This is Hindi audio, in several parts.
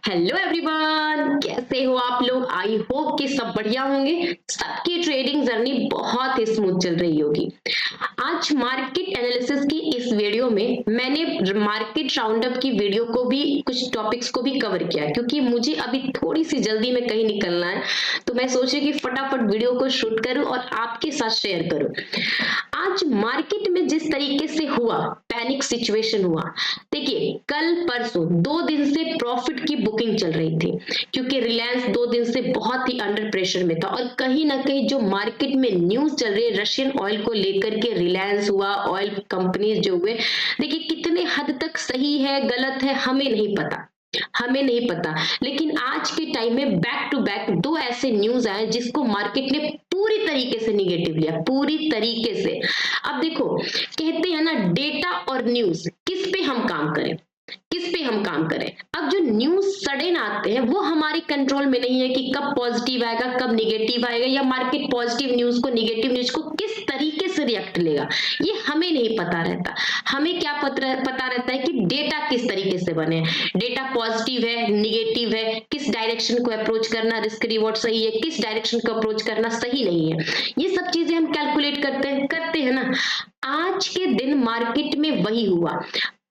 हेलो एवरीवन, कैसे हो आप लोग। आई होप कि सब बढ़िया होंगे। सबकी ट्रेडिंग जर्नी बहुत ही स्मूथ चल रही होगी। आज मार्केट एनालिसिस की इस वीडियो में मैंने मार्केट राउंडअप की वीडियो को भी, कुछ टॉपिक्स को भी कवर किया, क्योंकि मुझे अभी थोड़ी सी जल्दी में कहीं निकलना है, तो मैं सोची कि फटाफट वीडियो को शूट करूं और आपके साथ शेयर करूं। आज मार्केट में जिस तरीके से हुआ, पैनिक सिचुएशन हुआ। देखिए, कल परसों 2 दिन से प्रॉफिट की बुकिंग चल रही थी, क्योंकि रिलायंस 2 दिन से बहुत ही अंडर प्रेशर में था। और कहीं ना कहीं जो मार्केट में न्यूज चल रही है रशियन ऑयल को लेकर के, रिलायंस हुआ, ऑयल कंपनीज जो हुए, देखिए कितने हद तक सही है गलत है हमें नहीं पता। लेकिन आज के टाइम में बैक टू बैक 2 ऐसे न्यूज आए जिसको मार्केट ने पूरी तरीके से निगेटिव लिया, पूरी तरीके से। अब देखो, कहते हैं ना, डेटा और न्यूज, किस पे हम काम करें। अब जो न्यूज सडन आते हैं वो हमारे कंट्रोल में नहीं है कि कब पॉजिटिव आएगा कब निगेटिव आएगा, या मार्केट पॉजिटिव न्यूज को, निगेटिव न्यूज को किस तरीके से रिएक्ट लेगा, ये हमें नहीं पता रहता। हमें क्या पता रहता है कि डेटा किस तरीके से बने, डेटा पॉजिटिव है निगेटिव है, किस डायरेक्शन को अप्रोच करना रिस्क रिवॉर्ड सही है, किस डायरेक्शन को अप्रोच करना सही नहीं है। ये सब चीजें हम कैलकुलेट करते हैं ना। आज के दिन मार्केट में वही हुआ।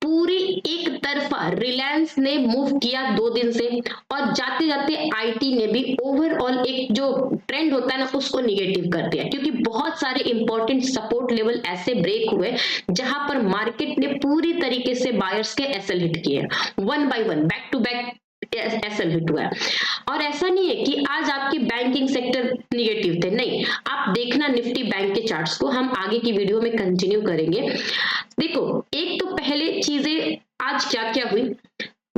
पूरी एक तरफा रिलायंस ने मूव किया 2 दिन से, और जाते जाते आईटी ने भी ओवरऑल एक जो ट्रेंड होता है ना उसको निगेटिव कर दिया, क्योंकि बहुत सारे इंपॉर्टेंट सपोर्ट लेवल ऐसे ब्रेक हुए जहां पर मार्केट ने पूरी तरीके से बायर्स के एसएल हिट किए, 1 by 1 back to back SL hit हुआ है। और ऐसा नहीं है कि आज आपके बैंकिंग सेक्टर निगेटिव थे, नहीं। आप देखना निफ्टी बैंक के चार्ट्स को, हम आगे की वीडियो में कंटिन्यू करेंगे। देखो, एक तो पहले चीजें आज क्या क्या हुई,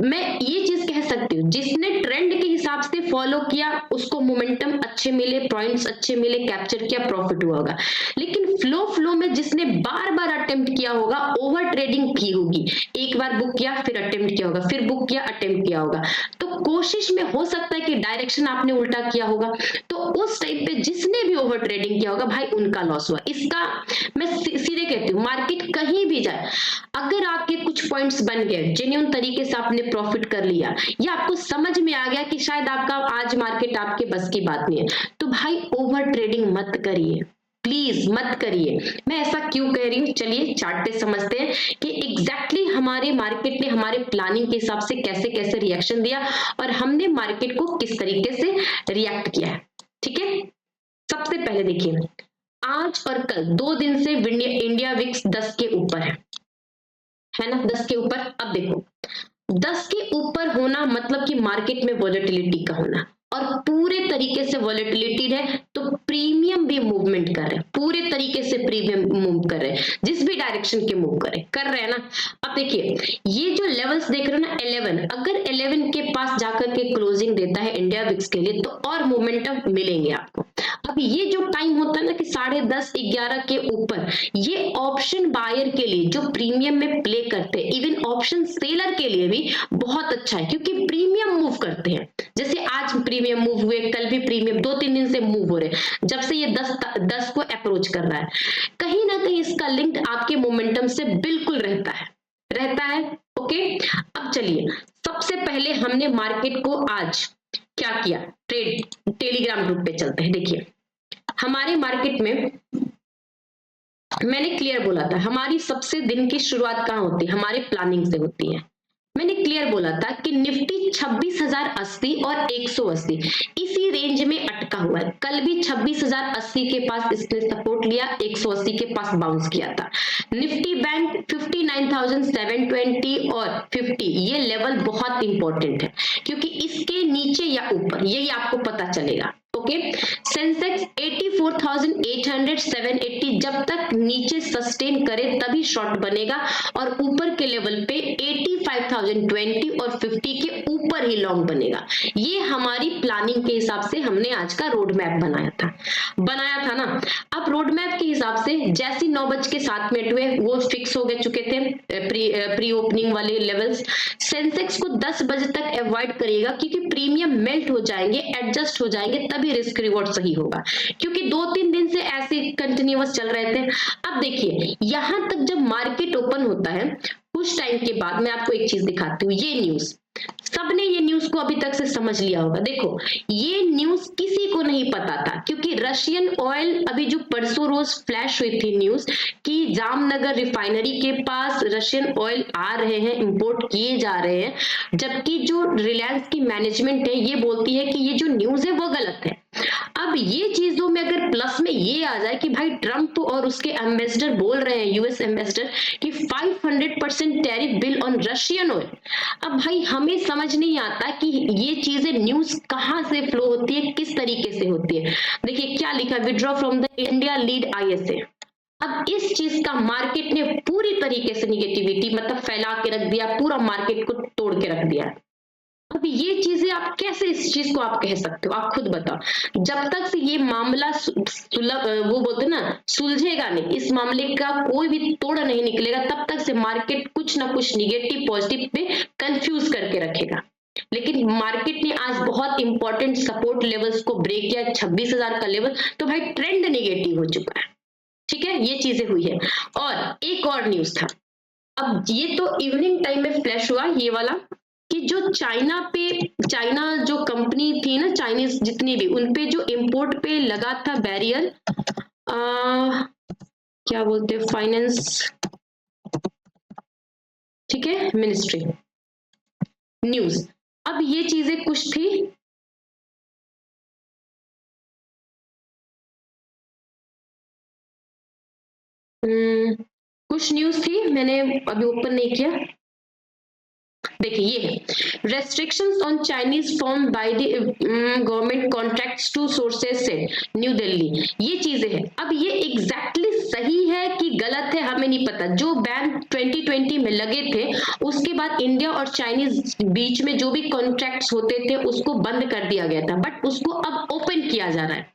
मैं ये चीज कह सकती हूँ, जिसने ट्रेंड के हिसाब से फॉलो किया उसको मोमेंटम अच्छे मिले, पॉइंट्स अच्छे मिले, कैप्चर किया, प्रॉफिट हुआ होगा। लेकिन फ्लो में जिसने बार बार अटेम्प्ट किया होगा, ओवर ट्रेडिंग की होगी, एक बार बुक किया फिर अटेम्प्ट किया होगा, फिर बुक किया अटेम्प्ट किया होगा, तो कोशिश में हो सकता है कि डायरेक्शन आपने उल्टा किया होगा। तो उस टाइम पे जिसने भी ओवर ट्रेडिंग किया होगा भाई, उनका लॉस हुआ। इसका मैं सीधे कहती हूँ, मार्केट कहीं भी जाए, अगर आपके कुछ पॉइंट्स बन गए, जेन्युइन तरीके से आपने प्रॉफिट कर लिया, या आपको समझ में आ गया कि शायद आपका आज मार्केट आपके बस की बात नहीं है, तो भाई ओवर ट्रेडिंग मत करिए, प्लीज मत करिए। मैं ऐसा क्यों कह रही हूँ, चलिए चार्ट पे समझते हैं कि एग्जैक्टली हमारे मार्केट ने हमारे प्लानिंग के हिसाब से कैसे कैसे रिएक्शन दिया, और हमने मार्केट को किस तरीके से रिएक्ट किया है। ठीक है, सबसे पहले देखिए, आज और कल 2 दिन से इंडिया विक्स 10 के ऊपर है ना, 10 के ऊपर। अब देखो, 10 के ऊपर होना मतलब कि मार्केट में वॉलेटिलिटी का होना, और पूरे तरीके से वॉलेटिलिटी है तो प्रीमियम भी मूवमेंट कर रहे हैं, पूरे तरीके से प्रीमियम मूव कर रहे हैं, जिस भी डायरेक्शन के मूव कर रहे हैं ना। अब देखिए, ये जो लेवल्स देख रहे हो ना 11, अगर 11 के पास जाकर के क्लोजिंग देता है इंडिया विक्स के लिए, तो और मोमेंटम मिलेंगे आपको। अब ये जो टाइम होता है ना कि 10:30 11 के ऊपर, ये ऑप्शन बायर के लिए जो प्रीमियम में प्ले करते हैं, इवन ऑप्शन सेलर के लिए भी बहुत अच्छा है, क्योंकि प्रीमियम मूव करते हैं। जैसे आज प्रीमियम मूव हुए, कल भी प्रीमियम 2-3 दिन से मूव हो रहे, जब से ये 10 को अप्रोच कर रहा है, कहीं ना कहीं इसका लिंक आपके मोमेंटम से बिल्कुल रहता है। ओके, अब चलिए, सबसे पहले हमने मार्केट को आज क्या किया, ट्रेड टेलीग्राम ग्रुप पे चलते हैं। देखिए, हमारे मार्केट में मैंने क्लियर बोला था, हमारी सबसे दिन की शुरुआत कहाँ होती है, हमारे प्लानिंग से होती है। मैंने क्लियर बोला था कि निफ्टी 26,080 और 180 इसी रेंज में अटका हुआ है। कल भी 26,080 के पास इसने सपोर्ट लिया, 180 के पास बाउंस किया था। निफ्टी बैंक 59,720 और 50, ये लेवल बहुत इंपॉर्टेंट है, क्योंकि इसके नीचे या ऊपर यही आपको पता चलेगा। ओके, सेंसेक्स 84,800 780 जब तक नीचे सस्टेन करे तभी शॉर्ट बनेगा, और ऊपर के लेवल पे 85,020 और 50 के ऊपर ही लॉन्ग बनेगा। ये हमारी प्लानिंग के हिसाब से हमने आज का रोड मैप बनाया था ना। अब रोड मैप के हिसाब से जैसे 9:07 हुए वो फिक्स हो गए चुके थे प्री ओपनिंग वाले लेवल्स। सेंसेक्स को 10 बजे तक अवॉइड करिएगा, क्योंकि प्रीमियम मेल्ट हो जाएंगे, एडजस्ट हो जाएंगे, तभी रिस्क रिवॉर्ड सही होगा, क्योंकि 2-3 दिन से ऐसे कंटिन्यूअस चल रहे थे। अब देखिए, यहां तक जब मार्केट ओपन होता है कुछ टाइम के बाद, मैं आपको एक चीज दिखाती हूँ। ये न्यूज, सबने ये न्यूज को अभी तक से समझ लिया होगा। देखो ये न्यूज किसी को नहीं पता था, क्योंकि रशियन ऑयल, अभी जो परसों रोज फ्लैश हुई थी न्यूज कि जामनगर रिफाइनरी के पास रशियन ऑयल आ रहे हैं, इंपोर्ट किए जा रहे हैं, जबकि जो रिलायंस की मैनेजमेंट है ये बोलती है कि ये जो न्यूज है वो गलत है। अब ये चीजों में अगर प्लस में ये आ जाए कि भाई ट्रम्प और उसके एम्बेसडर बोल रहे हैं, यूएस एम्बेसडर, कि 500% tariff bill on Russian oil. अब भाई हमें समझ नहीं आता कि ये चीजें न्यूज कहां से फ्लो होती है, किस तरीके से होती है। देखिए क्या लिखा, withdraw from the India lead ISA. अब इस चीज का मार्केट ने पूरी तरीके से निगेटिविटी मतलब फैला के रख दिया, पूरा मार्केट को तोड़ के रख दिया। अब ये चीजें आप कैसे इस चीज को आप कह सकते हो, आप खुद बताओ। जब तक से ये मामला वो बोलते ना सुलझेगा नहीं, इस मामले का कोई भी तोड़ नहीं निकलेगा, तब तक से मार्केट कुछ ना कुछ निगेटिव पॉजिटिव पे कंफ्यूज करके रखेगा। लेकिन मार्केट ने आज बहुत इंपॉर्टेंट सपोर्ट लेवल्स को ब्रेक किया, 26,000 का लेवल, तो भाई ट्रेंड निगेटिव हो चुका है। ठीक है, ये चीजें हुई है। और एक और न्यूज था, अब ये तो इवनिंग टाइम में फ्लैश हुआ ये वाला, कि जो चाइना जो कंपनी थी ना, चाइनीज जितनी भी, उनपे जो इंपोर्ट पे लगा था बैरियर, क्या बोलते हैं, फाइनेंस, ठीक है, मिनिस्ट्री न्यूज। अब ये चीजें कुछ थी, कुछ न्यूज थी, मैंने अभी ओपन नहीं किया। देखिए ये है, restrictions on Chinese form by the government contracts to sources से न्यू दिल्ली, ये चीजें हैं। अब ये एग्जैक्टली सही है कि गलत है हमें नहीं पता। जो बैन 2020 में लगे थे उसके बाद इंडिया और चाइनीज बीच में जो भी कॉन्ट्रैक्ट्स होते थे उसको बंद कर दिया गया था, बट उसको अब ओपन किया जा रहा है।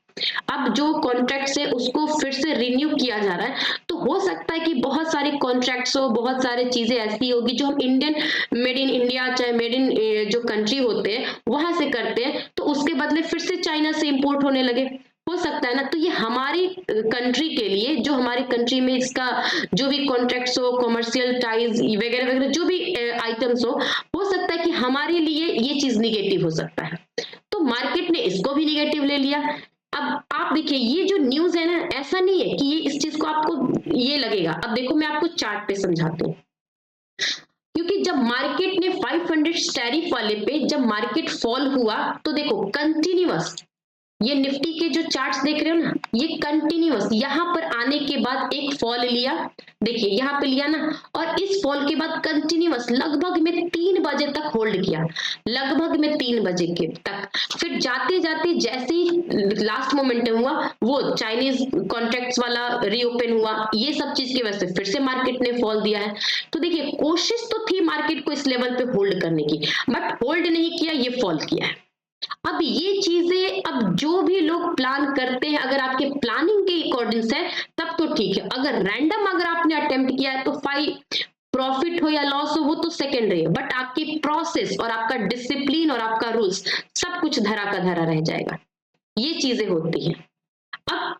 अब जो कॉन्ट्रैक्ट्स है उसको फिर से रिन्यू किया जा रहा है, तो हो सकता है कि बहुत सारे कॉन्ट्रैक्ट्स हो, बहुत सारे चीजें ऐसी होगी जो हम इंडियन, मेड इन इंडिया चाहे मेड इन जो कंट्री होते हैं वहां से करते हैं, तो उसके बदले फिर से चाइना से इंपोर्ट होने लगे, हो सकता है ना। तो ये हमारी कंट्री के लिए, जो हमारी कंट्री में इसका जो भी कॉन्ट्रैक्ट्स हो, कॉमर्शियल टाइज वगैरह वगैरह जो भी आइटम्स हो सकता है कि हमारे लिए ये चीज निगेटिव हो सकता है। तो मार्केट ने इसको भी निगेटिव ले लिया। अब आप देखिए ये जो न्यूज है ना, ऐसा नहीं है कि ये इस चीज को आपको ये लगेगा। अब देखो मैं आपको चार्ट पे समझाती हूँ, क्योंकि जब मार्केट ने 500 टैरिफ वाले पे जब मार्केट फॉल हुआ तो देखो कंटिन्यूअस, ये निफ्टी के जो चार्ट्स देख रहे हो ना, ये कंटिन्यूअस यहां पर आने के बाद एक फॉल लिया, देखिए यहां पे लिया ना, और इस फॉल के बाद कंटिन्यूअस लगभग में 3 बजे तक होल्ड किया, लगभग में 3 बजे के तक। फिर जाते जाते जैसे ही लास्ट मोमेंटम हुआ, वो चाइनीज कॉन्ट्रैक्ट्स वाला रीओपन हुआ, ये सब चीज की वजह से फिर से मार्केट ने फॉल दिया है। तो देखिए कोशिश तो थी मार्केट को इस लेवल पे होल्ड करने की, बट होल्ड नहीं किया, ये फॉल किया है। अब ये चीजें, अब जो भी लोग प्लान करते हैं, अगर आपके प्लानिंग के अकॉर्डिंग है तब तो ठीक है, अगर रैंडम अगर आपने अटेम्प्ट किया है तो प्रॉफिट हो या लॉस हो वो तो सेकेंडरी है, बट आपकी प्रोसेस और आपका डिसिप्लिन और आपका रूल्स सब कुछ धरा का धरा रह जाएगा। ये चीजें होती है। अब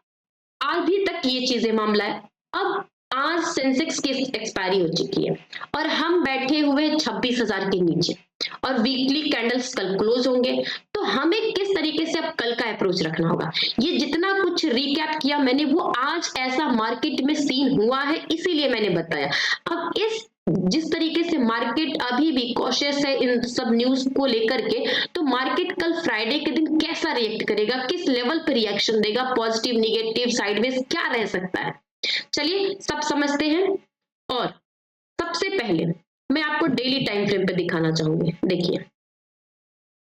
अभी तक ये चीजें मामला है। अब आज सेंसेक्स की एक्सपायरी हो चुकी है और हम बैठे हुए 26,000 के नीचे, और वीकली कैंडल्स कल क्लोज होंगे, तो हमें किस तरीके से अब कल का अप्रोच रखना होगा। ये जितना कुछ रिकैप किया मैंने, वो आज ऐसा मार्केट में सीन हुआ है इसीलिए मैंने बताया। अब जिस तरीके से मार्केट अभी भी कॉशियस है इन सब न्यूज को लेकर के, तो मार्केट कल फ्राइडे के दिन कैसा रिएक्ट करेगा, किस लेवल पर रिएक्शन देगा, पॉजिटिव, नेगेटिव, साइडवेज, क्या रह सकता है, चलिए सब समझते हैं। और सबसे पहले मैं आपको डेली टाइम फ्रेम पे दिखाना चाहूंगी। देखिए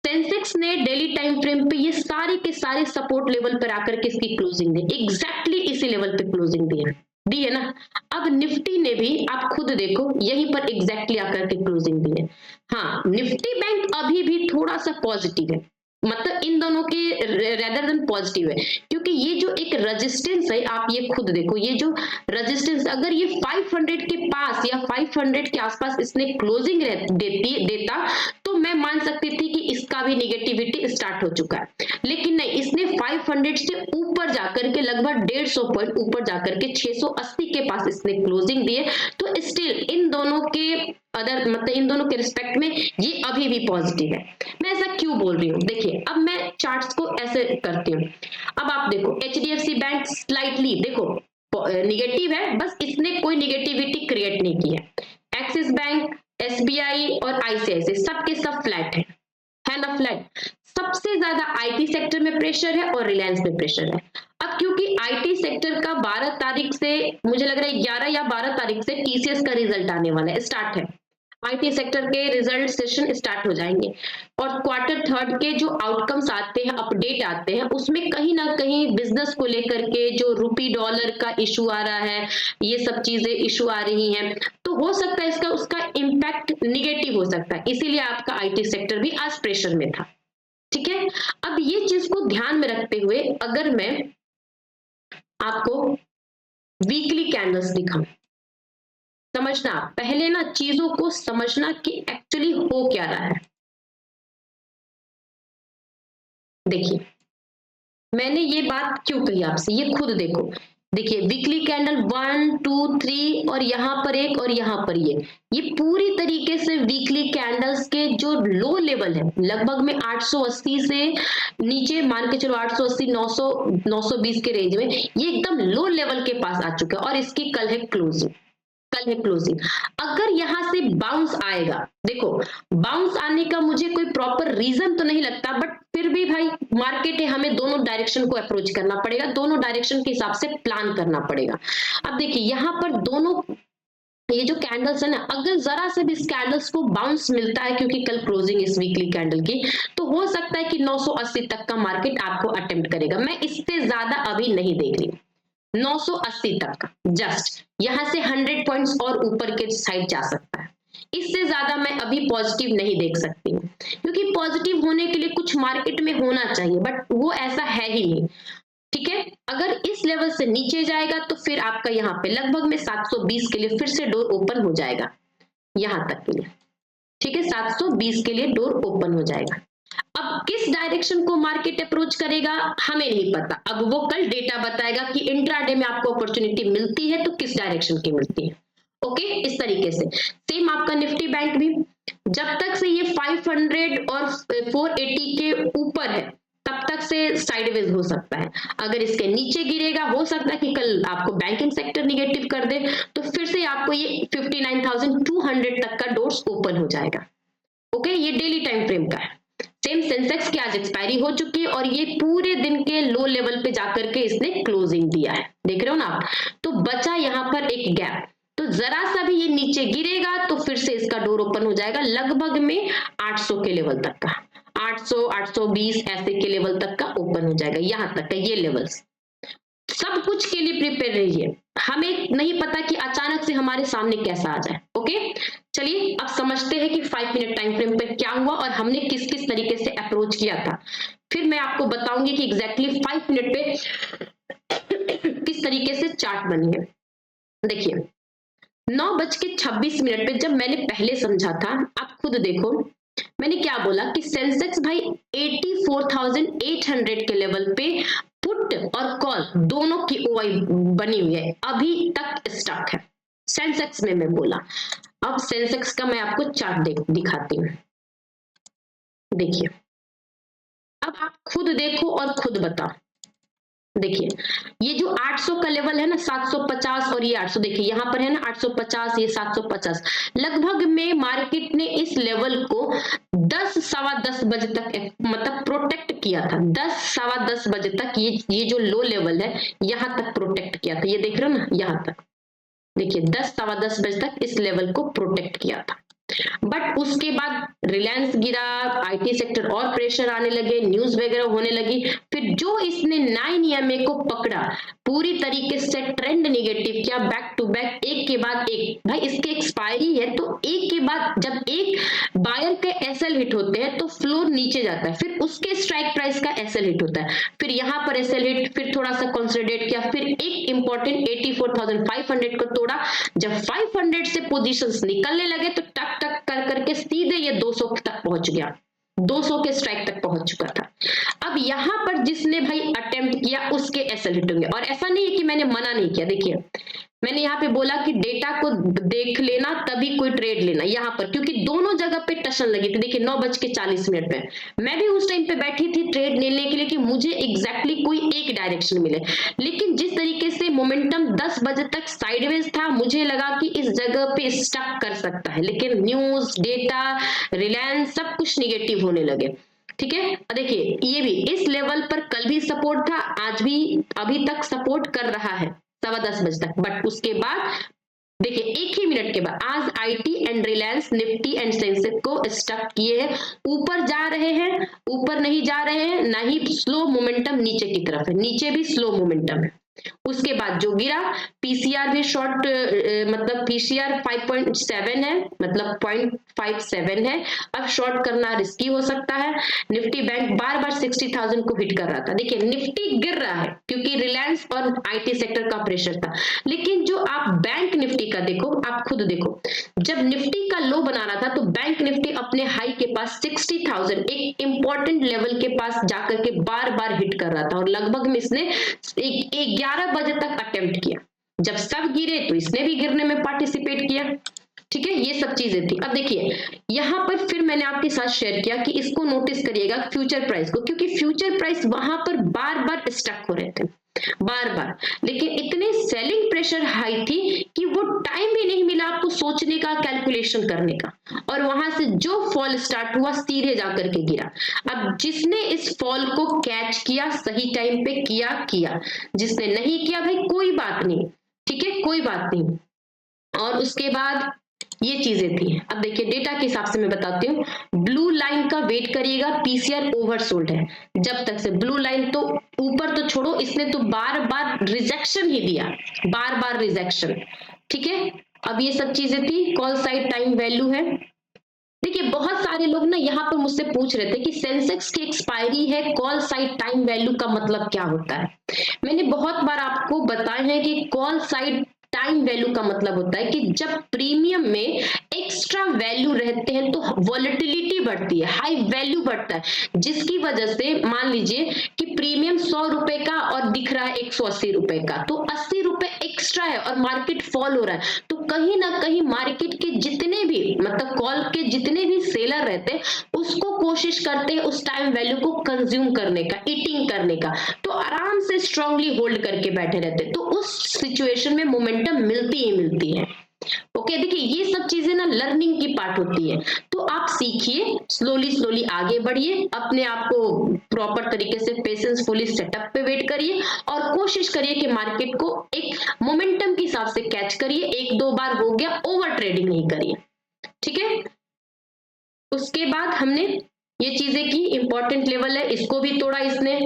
सेंसेक्स ने डेली टाइम फ्रेम पे ये सारे के सारे सपोर्ट लेवल पर आकर के इसकी क्लोजिंग दी, एग्जैक्टली इसी लेवल पे क्लोजिंग दी है ना। अब निफ्टी ने भी आप खुद देखो यहीं पर एग्जैक्टली आकर के क्लोजिंग दी है। हाँ, निफ्टी बैंक अभी भी थोड़ा सा पॉजिटिव है, मतलब इन दोनों के रेदर देन पॉजिटिव है, क्योंकि ये जो एक रेजिस्टेंस है, आप ये खुद देखो, ये जो रेजिस्टेंस अगर ये 500 के पास या 500 के आसपास इसने क्लोजिंग देता तो मैं मान सकती थी कि इसका भी नेगेटिविटी स्टार्ट हो चुका है। लेकिन नहीं, इसने 500 से ऊपर जाकर के लगभग 150 पॉइंट ऊपर जाकर के 680 के पास इसने क्लोजिंग दी है। तो स्टिल इन दोनों के मतलब इन दोनों के रिस्पेक्ट में ये अभी भी पॉजिटिव है। मैं ऐसा क्यों बोल रही हूँ, देखिए अब मैं चार्ट्स को ऐसे करती हूँ। अब आप देखो एचडीएफसी बैंक स्लाइटली देखो निगेटिव है, बस इसने कोई निगेटिविटी क्रिएट नहीं की है। एक्सिस बैंक, एसबीआई और आईसीआईसी सबके सब फ्लैट है ना, फ्लैट। सबसे ज्यादा आईटी सेक्टर में प्रेशर है और रिलायंस में प्रेशर है। अब क्योंकि आईटी सेक्टर का 12 तारीख से, मुझे लग रहा है 11 या 12 तारीख से टीसीएस का रिजल्ट आने वाला है, स्टार्ट है। आईटी सेक्टर के रिजल्ट सेशन स्टार्ट हो जाएंगे और क्वार्टर थर्ड के जो आउटकम्स आते हैं, अपडेट आते हैं, उसमें कहीं ना कहीं बिजनेस को लेकर के जो रुपी डॉलर का इशू आ रहा है, ये सब चीजें इशू आ रही हैं, तो हो सकता है इसका उसका इम्पैक्ट निगेटिव हो सकता है, इसीलिए आपका आईटी सेक्टर भी आज प्रेशर में था। ठीक है, अब ये चीज को ध्यान में रखते हुए अगर मैं आपको वीकली कैंडल्स दिखाऊं, समझना पहले ना, चीजों को समझना कि एक्चुअली हो क्या रहा है। देखिए मैंने ये बात क्यों कही आपसे, ये खुद देखो। देखिए वीकली कैंडल 1 2 3 और यहां पर एक और यहां पर ये पूरी तरीके से वीकली कैंडल्स के जो लो लेवल है, लगभग में 880 से नीचे मान के चलो 880 900 920 के रेंज में, ये एकदम लो लेवल के पास आ चुका है और इसकी कल है क्लोजिंग, कल है क्लोजिंग। अगर यहां से बाउंस आएगा, देखो बाउंस आने का मुझे कोई प्रॉपर रीजन तो नहीं लगता, बट फिर भी भाई मार्केट है, हमें दोनों डायरेक्शन को अप्रोच करना पड़ेगा, दोनों डायरेक्शन के हिसाब से प्लान करना पड़ेगा। अब देखिए यहां पर दोनों ये जो कैंडल्स है ना, अगर जरा से भी इस कैंडल्स को बाउंस मिलता है, क्योंकि कल क्लोजिंग इस वीकली कैंडल की, तो हो सकता है कि 980 तक का मार्केट आपको अटेम्प्ट करेगा। मैं इससे ज्यादा अभी नहीं देख रही, 980 तक का, जस्ट यहां से 100 पॉइंट्स और ऊपर के साइड जा सकता है, इससे ज्यादा मैं अभी पॉजिटिव नहीं देख सकती हूँ, क्योंकि पॉजिटिव होने के लिए कुछ मार्केट में होना चाहिए, बट वो ऐसा है ही नहीं। ठीक है, अगर इस लेवल से नीचे जाएगा तो फिर आपका यहाँ पे लगभग में 720 के लिए फिर से डोर ओपन हो जाएगा, यहां तक के लिए। ठीक है, 720 के लिए डोर ओपन हो जाएगा। अब किस डायरेक्शन को मार्केट अप्रोच करेगा हमें नहीं पता, अब वो कल डेटा बताएगा कि इंट्राडे में आपको अपॉर्चुनिटी मिलती है तो किस डायरेक्शन की मिलती है। ओके, इस तरीके से सेम आपका निफ्टी बैंक भी, जब तक से ये 500 और 480 के ऊपर है तब तक से साइडवेज हो सकता है। अगर इसके नीचे गिरेगा, हो सकता है कि कल आपको बैंकिंग सेक्टर निगेटिव कर दे, तो फिर से आपको ये 59,200 तक का डोर्स ओपन हो जाएगा। ओके, ये डेली टाइम फ्रेम का है। सेम सेंसेक्स की आज एक्सपायरी हो चुकी है और ये पूरे दिन के लो लेवल पे जाकर के इसने क्लोजिंग दिया है, देख रहे हो ना आप। तो बचा यहाँ पर एक गैप, तो जरा सा भी ये नीचे गिरेगा तो फिर से इसका डोर ओपन हो जाएगा लगभग में 800 के लेवल तक का, 800 820 ऐसे के लेवल तक का ओपन हो जाएगा, यहां तक का ये लेवल्स। सब कुछ के लिए प्रिपेयर रहिए, हमें नहीं पता कि अचानक से हमारे सामने कैसा आ जाए। ओके, चलिए अब समझते हैं कि 5 मिनट टाइम फ्रेम पे क्या हुआ और हमने किस किस तरीके से अप्रोच किया था। फिर मैं आपको बताऊंगी कि एग्जैक्टली 5 मिनट पे किस तरीके से चार्ट बनी है। देखिए 9:26 पे जब मैंने पहले समझा था, आप खुद देखो मैंने क्या बोला कि सेंसेक्स भाई 84,800 के लेवल पे पुट और कॉल दोनों की ओआई बनी हुई है, अभी तक स्टक है सेंसेक्स में, मैं बोला। अब सेंसेक्स का मैं आपको चार्ट दिखाती हूँ। देखिए अब आप खुद देखो और खुद बताओ। देखिए ये जो 800 का लेवल है ना, 750 और ये 800, देखिए यहाँ पर है ना 850, ये 750, लगभग में मार्केट ने इस लेवल को 10 सवा 10 बजे तक मतलब प्रोटेक्ट किया था। 10 सवा 10 बजे तक ये जो लो लेवल है यहाँ तक प्रोटेक्ट किया था, ये देख रहे हो ना यहाँ तक। देखिए 10 सवा 10 बजे तक इस लेवल को प्रोटेक्ट किया था, बट उसके बाद रिलायंस गिरा, आईटी सेक्टर और प्रेशर आने लगे, न्यूज वगैरह होने लगी। फिर जो इसने 9EMA को पकड़ा, पूरी तरीके से ट्रेंड निगेटिव किया, बैक टू बैक, एक के बाद एक। भाई इसकी एक्सपायरी है तो एक के बाद जब एक बायर के एसएल हिट होते हैं तो फ्लोर नीचे जाता है, फिर उसके स्ट्राइक प्राइस का एसएल हिट होता है, फिर यहाँ पर एसएल हिट, फिर थोड़ा सा कंसोलिडेट किया, फिर एक इंपॉर्टेंट 84,500 को तोड़ा। जब 500 से पोजीशंस निकलने लगे तो टक टक कर करके सीधे ये 200 तक पहुंच गया, 200 के स्ट्राइक तक पहुंच चुका था। अब यहां पर जिसने भाई अटेम्प्ट किया उसके एसएल हिट होंगे, और ऐसा नहीं है कि मैंने मना नहीं किया। देखिए मैंने यहाँ पे बोला कि डेटा को देख लेना तभी कोई ट्रेड लेना, यहाँ पर क्योंकि दोनों जगह पे टशन लगी थी। देखिए 9:40 पे मैं भी उस टाइम पे बैठी थी ट्रेड लेने के लिए कि मुझे एग्जैक्टली कोई एक डायरेक्शन मिले, लेकिन जिस तरीके से मोमेंटम 10 बजे तक साइडवेज था, मुझे लगा कि इस जगह पे स्टक कर सकता है, लेकिन न्यूज, डेटा, रिलायंस सब कुछ निगेटिव होने लगे। ठीक है, देखिए ये भी इस लेवल पर कल भी सपोर्ट था, आज भी अभी तक सपोर्ट कर रहा है 10:15 बजे तक, बट उसके बाद देखिए एक ही मिनट के बाद आज IT and Reliance, Nifty and Sensex को स्टक किए हैं, ऊपर जा रहे हैं, ऊपर नहीं जा रहे हैं, ना ही स्लो मोमेंटम नीचे की तरफ है, नीचे भी स्लो मोमेंटम है। उसके बाद जो गिरा, पीसीआर भी शॉर्ट, मतलब पीसीआर 5.7 है, मतलब 0.57 है, अब शॉर्ट करना रिस्की हो सकता है। निफ्टी बैंक बार बार 60,000 को हिट कर रहा था। देखिए निफ्टी गिर रहा है क्योंकि रिलायंस और आईटी सेक्टर का प्रेशर था, लेकिन जो आप बैंक निफ्टी का देखो, आप खुद देखो, जब निफ्टी का लो बना रहा था तो बैंक निफ्टी अपने हाई के पास 60,000 एक इंपॉर्टेंट लेवल के पास जाकर के बार बार हिट कर रहा था, और लगभग में इसने 11 बजे तक अटेम्प्ट किया। जब सब गिरे तो इसने भी गिरने में पार्टिसिपेट किया। ठीक है, ये सब चीजें थी। अब देखिए यहाँ पर फिर मैंने आपके साथ शेयर किया कि इसको नोटिस करिएगा फ्यूचर प्राइस को, क्योंकि फ्यूचर प्राइस वहां पर बार बार स्टक हो रहे थे, बार बार, लेकिन इतने सेलिंग प्रेशर हाई थी कि वो टाइम भी नहीं मिला आपको सोचने का, कैलकुलेशन करने का, और वहां से जो फॉल स्टार्ट हुआ सीधे जाकर के गिरा। अब जिसने इस फॉल को कैच किया सही टाइम पे किया, जिसने नहीं किया भाई कोई बात नहीं, ठीक है, कोई बात नहीं। और उसके बाद ये चीजें थी। अब देखिए डेटा के हिसाब से मैं बताती हूँ, ब्लू लाइन का वेट करिएगा, पीसीआर ओवरसोल्ड है जब तक से, ब्लू लाइन तो ऊपर तो छोड़ो, इसने तो बार बार रिजेक्शन ही दिया, बार बार रिजेक्शन। ठीक है, अब ये सब चीजें थी। कॉल साइड टाइम वैल्यू है। देखिए बहुत सारे लोग ना यहाँ पर मुझसे पूछ रहे थे कि सेंसेक्स की एक्सपायरी है, कॉल साइड टाइम वैल्यू का मतलब क्या होता है। मैंने बहुत बार आपको बताया है कि कॉल साइड टाइम वैल्यू का मतलब होता है कि जब प्रीमियम में एक्स्ट्रा वैल्यू रहते हैं तो वॉलेटिलिटी बढ़ती है, हाई वैल्यू बढ़ता है, जिसकी वजह से मान लीजिए कि प्रीमियम 100 रुपए का और दिख रहा है 180 रुपए का, तो 80 रुपए एक्स्ट्रा है और मार्केट फॉल हो रहा है, तो कहीं ना कहीं मार्केट के जितने भी मतलब कॉल के जितने भी सेलर रहते हैं उसको कोशिश करते हैं उस टाइम वैल्यू को कंज्यूम करने का, ईटिंग करने का, तो आराम से स्ट्रांगली होल्ड करके बैठे रहते हैं, तो उस सिचुएशन में मोमेंटम मिलती ही मिलती है। ओके, देखिए ये सब चीजें ना लर्निंग की पार्ट होती है, तो आप सीखिए, स्लोली आगे बढ़िए, अपने आप को प्रॉपर तरीके से पेशेंसफुली सेटअप पे वेट करिए और कोशिश करिए कि मार्केट को एक मोमेंटम के हिसाब से कैच करिए। 1-2 बार हो गया, ओवर ट्रेडिंग नहीं करिए। ठीक है, उसके बाद हमने ये चीजें की, इंपॉर्टेंट लेवल है, इसको भी तोड़ा इसने,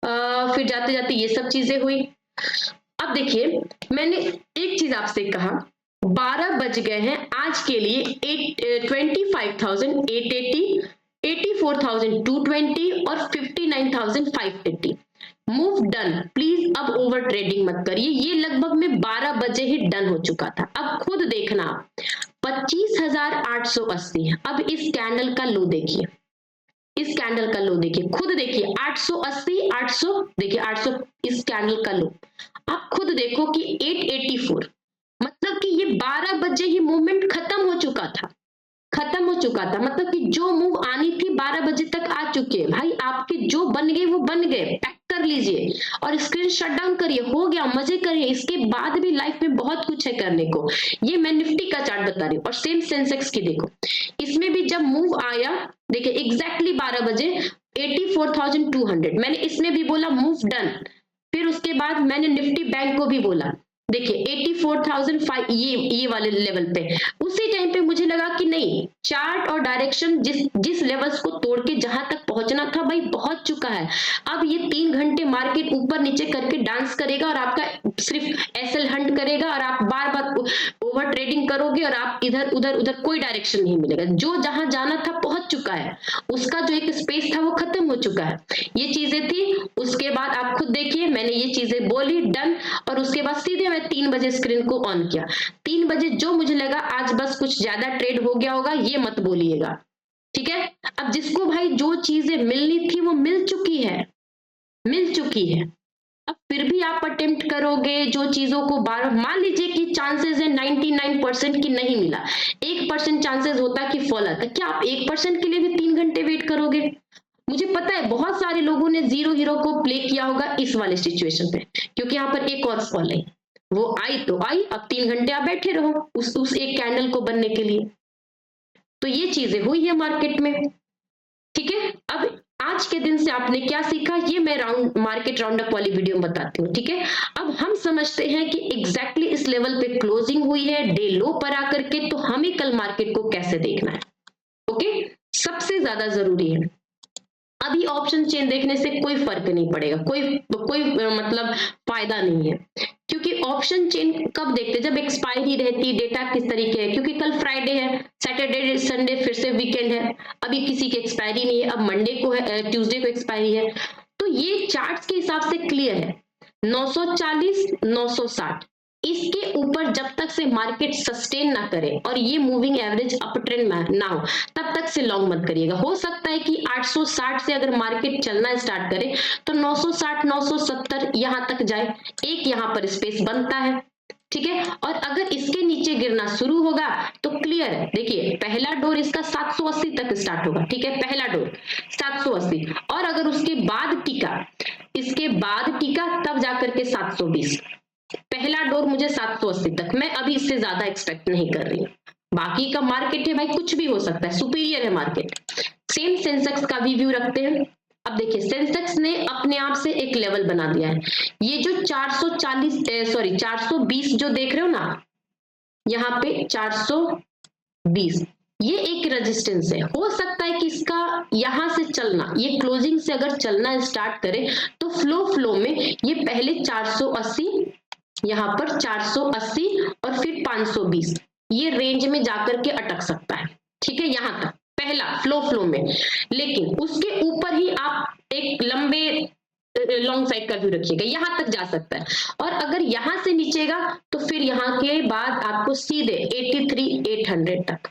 फिर जाते जाते ये सब चीजें हुई। अब देखिए मैंने एक चीज आपसे कहा, 12 बज गए हैं, आज के लिए 25,880, 84,220 और 59,580 मूव डन। प्लीज अब ओवर ट्रेडिंग मत करिए, ये लगभग में 12 बजे ही डन हो चुका था। अब खुद देखना 25,880, अब इस कैंडल का लो देखिए, इस कैंडल का लो देखिए, खुद देखिए 880, 800, देखिए 800 इस कैंडल का लो, आप खुद देखो कि 884, मतलब कि ये 12 बजे ही मूवमेंट खत्म हो चुका था, मतलब कि जो मूव आनी थी 12 बजे तक आ चुके हैं भाई, आपके जो बन गए वो बन गए, पैक कर लीजिए और स्क्रीन शट डाउन करिए, हो गया, मजे करिए, इसके बाद भी लाइफ में बहुत कुछ है करने को। ये मैं निफ्टी का चार्ट बता रही हूँ, और सेम सेंसेक्स की देखो, इसमें भी जब मूव आया, देखिए एग्जैक्टली 12 बजे 84,200, मैंने इसमें भी बोला मूव डन, फिर उसके बाद मैंने निफ्टी बैंक को भी बोला, देखिए 84,005 ये वाले लेवल पे, उसी टाइम पे मुझे लगा कि नहीं, चार्ट और डायरेक्शन जिस लेवल्स को तोड़ के जहां तक पहुंचना था भाई पहुंच चुका है। अब ये 3 घंटे मार्केट ऊपर नीचे करके डांस करेगा और आपका सिर्फ एसएल हंट करेगा और आप बार बार ओवर ट्रेडिंग करोगे और आप इधर उधर कोई डायरेक्शन नहीं मिलेगा, जो जहां जाना था पहुंच चुका है, उसका जो एक स्पेस था वो खत्म हो चुका है। ये चीजें थी। उसके बाद आप खुद देखिए, मैंने ये चीजें बोली डन, और उसके बाद सीधे मैं 3 बजे स्क्रीन को ऑन किया। 3 बजे जो मुझे लगा आज बस कुछ ज्यादा ट्रेड हो गया होगा, ये मत बोलिएगा, ठीक है। अब जिसको भाई जो चीजें मिलनी थी वो मिल चुकी है, अब फिर भी आप अटेम्प्ट करोगे जो चीजों को बार, मान लीजिए कि चांसेस है 99% की नहीं मिला, 1% चांसेस होता कि फॉल आता, क्या आप 1% के लिए भी 3 घंटे वेट करोगे? मुझे पता है बहुत सारे लोगों ने जीरो हीरो को प्ले किया होगा इस वाले सिचुएशन पे, क्योंकि यहाँ पर एक और फॉल आई, वो आई तो आई, अब 3 घंटे आप बैठे रहो उस एक कैंडल को बनने के लिए। तो ये चीजें हुई है मार्केट में, ठीक है। अब आज के दिन से आपने क्या सीखा, ये मैं मार्केट राउंड अप वाली वीडियो में बताती हूँ, ठीक है। अब हम समझते हैं कि एग्जैक्टली इस लेवल पे क्लोजिंग हुई है डे लो पर आकर के, तो हमें कल मार्केट को कैसे देखना है। ओके, सबसे ज्यादा जरूरी है, अभी ऑप्शन चेन देखने से कोई फर्क नहीं पड़ेगा, कोई मतलब फायदा नहीं है, क्योंकि ऑप्शन चेन कब देखते, जब एक्सपायरी रहती, डेटा किस तरीके है, क्योंकि कल फ्राइडे है, सैटरडे संडे फिर से वीकेंड है, अभी किसी की एक्सपायरी नहीं है, अब मंडे को है, ट्यूसडे को एक्सपायरी है, तो ये चार्ट्स के हिसाब से क्लियर है 940 960, इसके ऊपर जब तक से मार्केट सस्टेन ना करे और ये मूविंग एवरेज अप ट्रेंड ना हो तब तक से लॉन्ग मत करिएगा। हो सकता है कि 860 से अगर मार्केट चलना स्टार्ट करे तो 960 970 यहां तक जाए, एक यहां पर स्पेस बनता है, ठीक है। और अगर इसके नीचे गिरना शुरू होगा तो क्लियर है, देखिए पहला डोर इसका 780 तक स्टार्ट होगा, ठीक है, पहला डोर 780, और अगर उसके बाद टिका, इसके बाद टिका तब जाकर के 720, पहला डोर मुझे 780 तक, मैं अभी इससे ज्यादा एक्सपेक्ट नहीं कर रही। बाकी का मार्केट है भाई, कुछ भी हो सकता है, सुपीरियर है मार्केट। सेम सेंसेक्स का भी व्यू रखते हैं। अब देखिए सेंसेक्स ने अपने आप से एक लेवल बना दिया है, ये जो 420 जो देख रहे हो ना यहाँ पे 420, ये एक रेजिस्टेंस है, हो सकता है कि इसका यहां से चलना, ये क्लोजिंग से अगर चलना स्टार्ट करे तो फ्लो में ये पहले 480, यहाँ पर 480 और फिर 520, ये रेंज में जाकर के अटक सकता है, ठीक है, यहां तक पहला फ्लो में, लेकिन उसके ऊपर ही आप एक लंबे लॉन्ग साइड का व्यू रखिएगा, यहां तक जा सकता है, और अगर यहां से नीचेगा तो फिर यहां के बाद आपको सीधे 83,800 तक,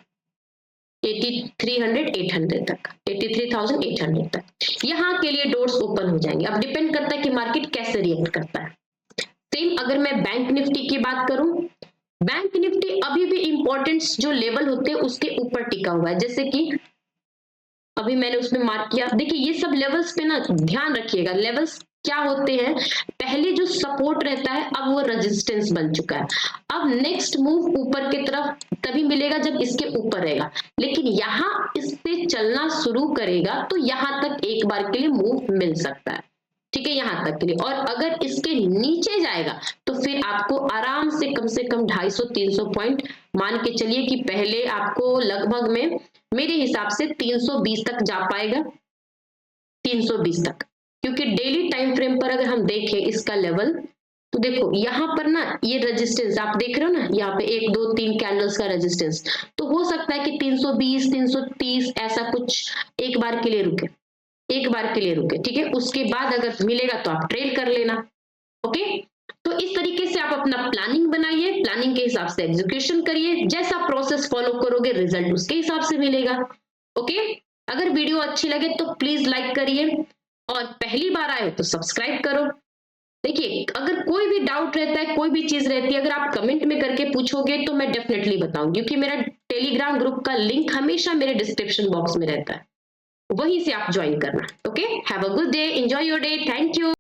83,800 तक, 83,800 तक यहां के लिए डोर्स ओपन हो जाएंगे। अब डिपेंड करता है कि मार्केट कैसे रिएक्ट करता है। सेम अगर मैं बैंक निफ्टी की बात करूं, बैंक निफ्टी अभी भी इंपॉर्टेंट जो लेवल होते हैं उसके ऊपर टिका हुआ है, जैसे कि अभी मैंने उसमें मार्क किया, देखिए ये सब लेवल्स पे ना ध्यान रखिएगा, लेवल्स क्या होते हैं, पहले जो सपोर्ट रहता है अब वो रेजिस्टेंस बन चुका है, अब नेक्स्ट मूव ऊपर की तरफ तभी मिलेगा जब इसके ऊपर रहेगा, लेकिन यहाँ इससे चलना शुरू करेगा तो यहाँ तक एक बार के लिए मूव मिल सकता है, ठीक है, यहां तक के लिए। और अगर इसके नीचे जाएगा तो फिर आपको आराम से कम 250-300 पॉइंट मान के चलिए कि पहले आपको लगभग में मेरे हिसाब से 320 तक जा पाएगा, 320 तक, क्योंकि डेली टाइम फ्रेम पर अगर हम देखें इसका लेवल तो देखो यहाँ पर ना ये रेजिस्टेंस आप देख रहे हो ना, यहाँ पे 1 2 3 कैंडल्स का रेजिस्टेंस, तो हो सकता है कि 320 330 ऐसा कुछ एक बार के लिए रुके, एक बार के लिए रुके, ठीक है, उसके बाद अगर मिलेगा तो आप ट्रेल कर लेना। ओके, तो इस तरीके से आप अपना प्लानिंग बनाइए, प्लानिंग के हिसाब से एग्जीक्यूशन करिए, जैसा प्रोसेस फॉलो करोगे रिजल्ट उसके हिसाब से मिलेगा। ओके, अगर वीडियो अच्छी लगे तो प्लीज लाइक करिए और पहली बार आए तो सब्सक्राइब करो। देखिए अगर कोई भी डाउट रहता है, कोई भी चीज रहती है, अगर आप कमेंट में करके पूछोगे तो मैं डेफिनेटली बताऊंगी, क्योंकि मेरा टेलीग्राम ग्रुप का लिंक हमेशा मेरे डिस्क्रिप्शन बॉक्स में रहता है, वहीं से आप ज्वाइन करना। Okay, have a good day, enjoy your day, thank you.